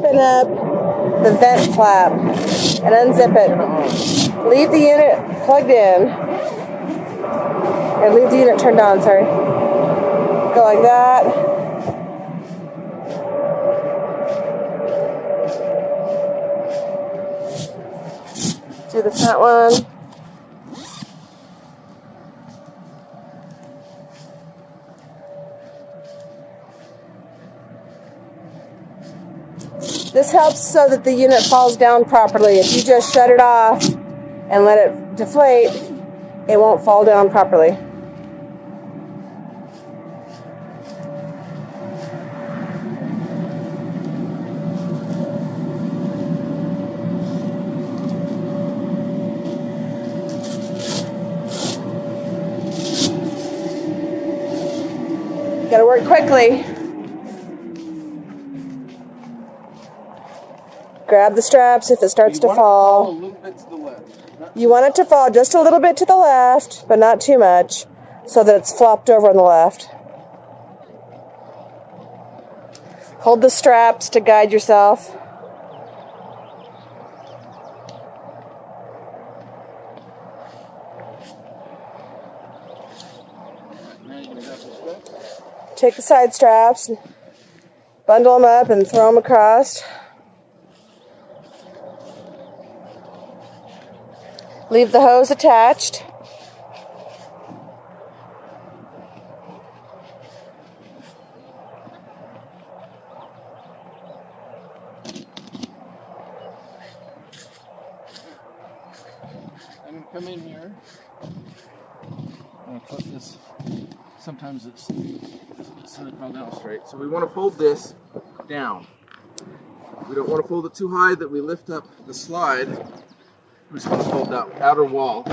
open up the vent flap and unzip it. Leave the unit plugged in. And leave the unit turned on, sorry. Go like that. Do the front one. This helps so that the unit falls down properly. If you just shut it off and let it deflate, it won't fall down properly. You gotta work quickly. Grab the straps if it starts to fall. A little bit to the left. You want it to fall just a little bit to the left, but not too much, so that it's flopped over on the left. Hold the straps to guide yourself. Take the side straps, bundle them up, and throw them across. Leave the hose attached. I'm going to come in here. I'm going to put this, sometimes it's fall down straight. So we want to fold this down. We don't want to fold it too high that we lift up the slide. We just want to fold that outer wall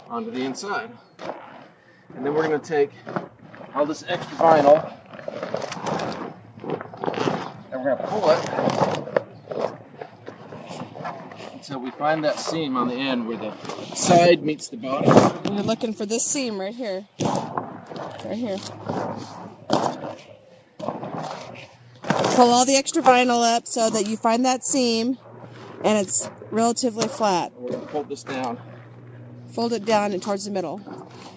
onto the inside. And then we're going to take all this extra vinyl and we're going to pull it until we find that seam on the end where the side meets the bottom. You're looking for this seam right here. Right here. Pull all the extra vinyl up so that you find that seam and it's relatively flat. We're going to fold this down. Fold it down and towards the middle.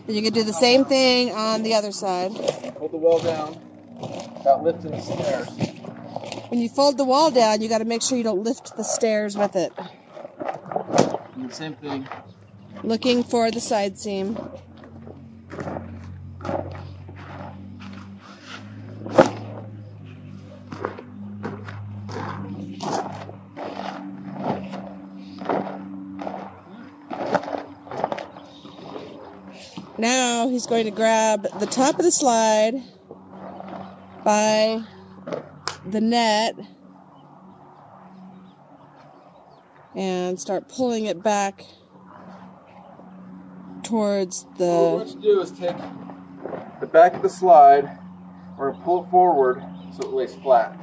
Then you can do the same thing on the other side. Hold the wall down without lifting the stairs. When you fold the wall down, you got to make sure you don't lift the stairs with it. And the same thing. Looking for the side seam. Now he's going to grab the top of the slide by the net and start pulling it back towards the... What we're going to do is take the back of the slide, we're going to pull it forward so it lays flat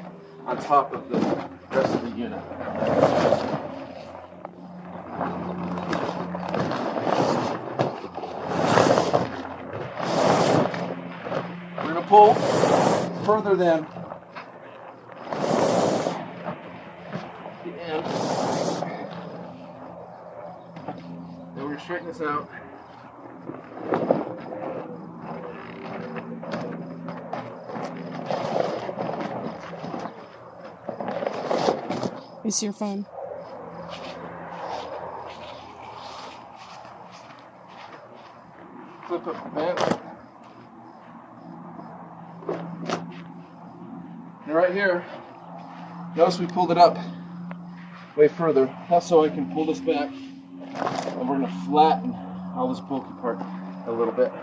on top of the rest of the unit. We're going to pull further than the end. Then we're going to straighten this out. You see your phone? Flip up the vent. And right here, notice we pulled it up way further. That's so I can pull this back. And we're going to flatten all this bulky part a little bit.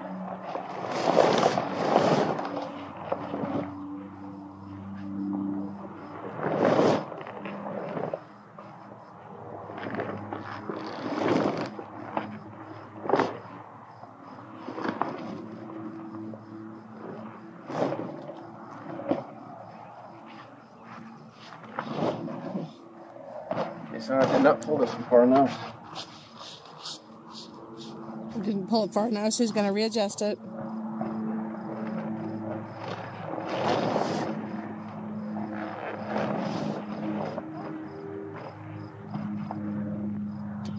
So I did not pull this one far enough. Didn't pull it far enough, so he's going to readjust it.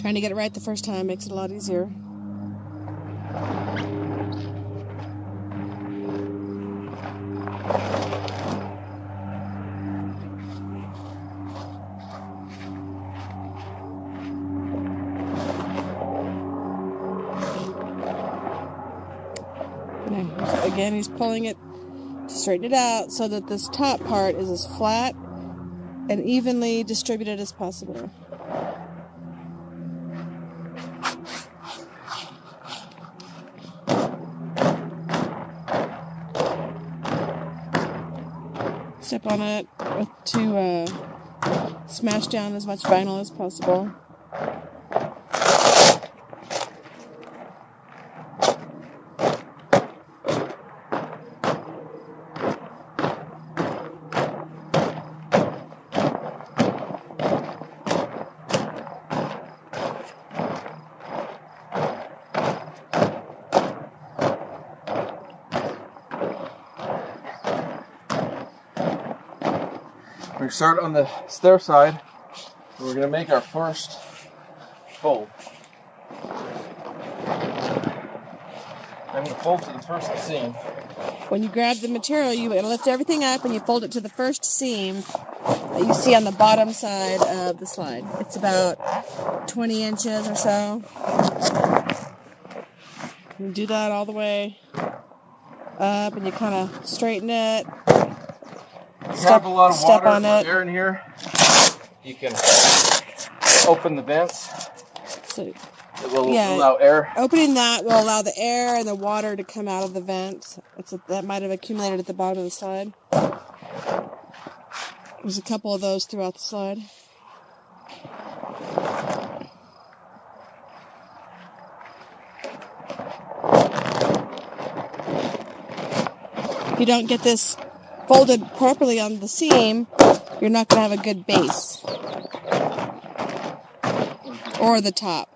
Trying to get it right the first time makes it a lot easier. Now, again, he's pulling it to straighten it out so that this top part is as flat and evenly distributed as possible. Step on it to smash down as much vinyl as possible. We start on the stair side. We're going to make our first fold. I'm going to fold to the first seam. When you grab the material, you lift everything up and you fold it to the first seam that you see on the bottom side of the slide. It's about 20 inches or so. You do that all the way up and you kind of straighten it. You have a lot of water and air in here. You can open the vents. So, it will allow air. Opening that will allow the air and the water to come out of the vents. That might have accumulated at the bottom of the slide. There's a couple of those throughout the slide. If you don't get this folded properly on the seam, you're not going to have a good base. Or the top.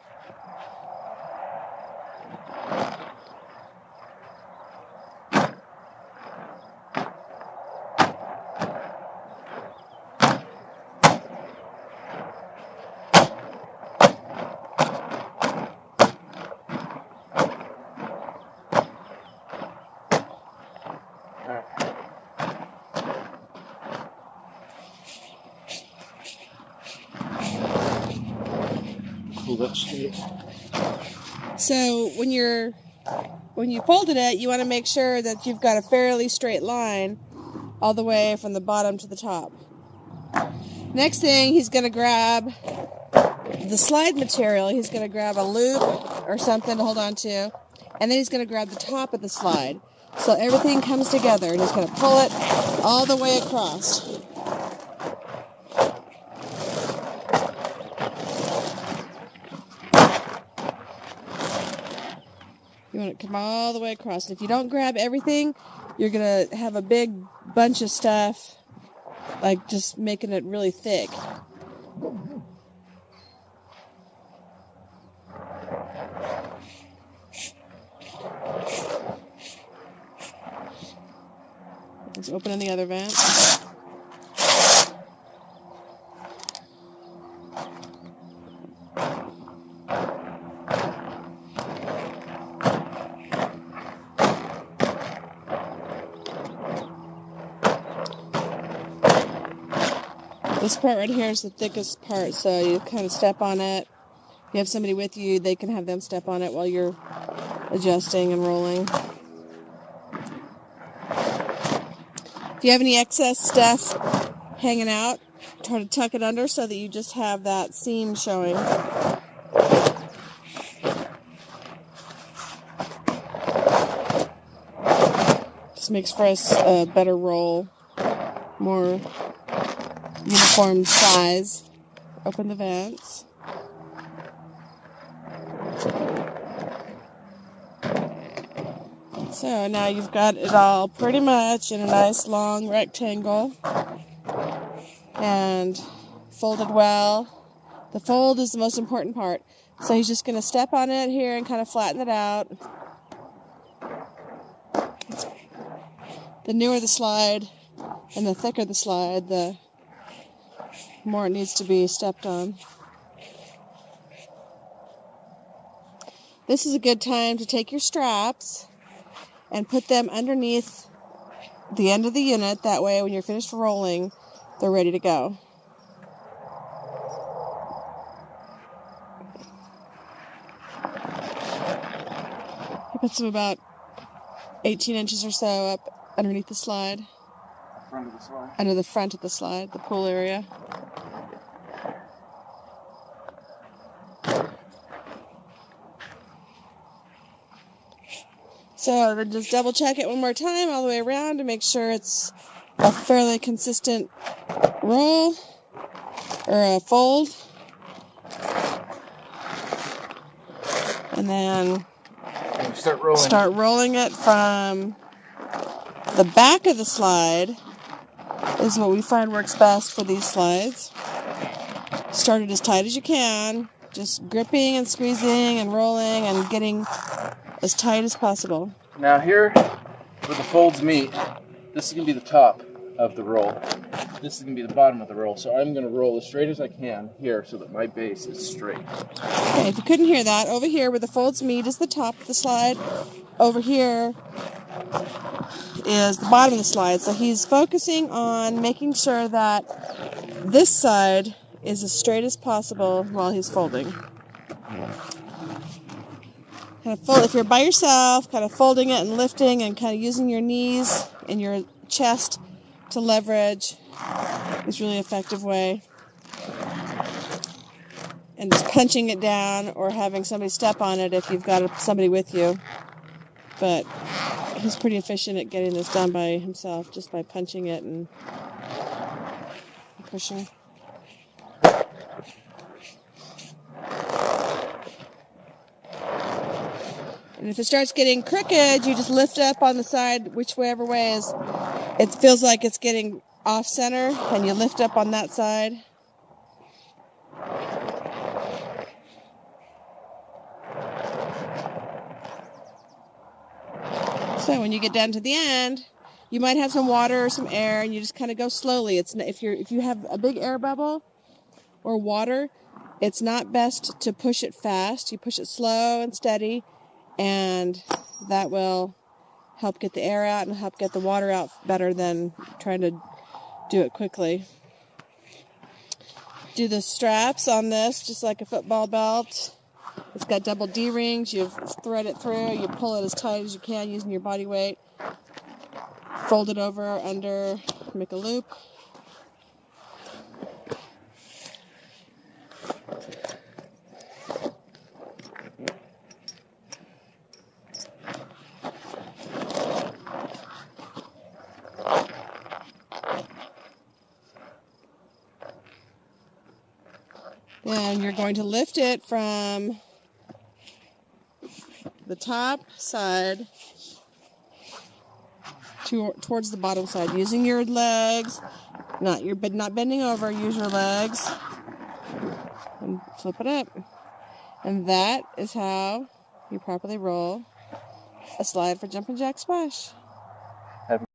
So when you folded it, you want to make sure that you've got a fairly straight line all the way from the bottom to the top. Next thing, he's going to grab the slide material. He's going to grab a loop or something to hold on to, and then he's going to grab the top of the slide. So everything comes together, and he's going to pull it all the way across. You want it to come all the way across. If you don't grab everything, you're going to have a big bunch of stuff, like just making it really thick. Let's open the other vent. This part right here is the thickest part, so you kind of step on it. If you have somebody with you, they can have them step on it while you're adjusting and rolling. If you have any excess stuff hanging out, try to tuck it under so that you just have that seam showing. Just makes for a better roll, more uniform size. Open the vents. So now you've got it all pretty much in a nice long rectangle and folded well. The fold is the most important part. So he's just going to step on it here and kind of flatten it out. The newer the slide and the thicker the slide, the more it needs to be stepped on. This is a good time to take your straps and put them underneath the end of the unit. That way, when you're finished rolling, they're ready to go. He puts them about 18 inches or so up underneath the slide. Front of the slide. Under the front of the slide, the pool area. So then just double check it one more time all the way around to make sure it's a fairly consistent roll or a fold. And then start rolling it from the back of the slide is what we find works best for these slides. Start it as tight as you can, just gripping and squeezing and rolling and getting as tight as possible. Now here, where the folds meet, this is going to be the top of the roll. This is going to be the bottom of the roll. So I'm going to roll as straight as I can here so that my base is straight. Okay, if you couldn't hear that, over here where the folds meet is the top of the slide. Over here is the bottom of the slide. So he's focusing on making sure that this side is as straight as possible while he's folding. Kind of fold, if you're by yourself, kind of folding it and lifting and kind of using your knees and your chest to leverage is really effective way. And just punching it down or having somebody step on it if you've got somebody with you. But he's pretty efficient at getting this done by himself, just by punching it and pushing. And if it starts getting crooked, you just lift up on the side, whichever way is. It feels like it's getting off center, and you lift up on that side. So when you get down to the end, you might have some water or some air, and you just kind of go slowly. It's if you have a big air bubble or water, it's not best to push it fast. You push it slow and steady, and that will help get the air out and help get the water out better than trying to do it quickly. Do the straps on this just like a football belt. It's got double D-rings. You thread it through. You pull it as tight as you can using your body weight. Fold it over, under, make a loop. Then you're going to lift it from the top side towards the bottom side, using your legs, not bending over. Use your legs and flip it up, and that is how you properly roll a slide for Jumpin' Jack Splash.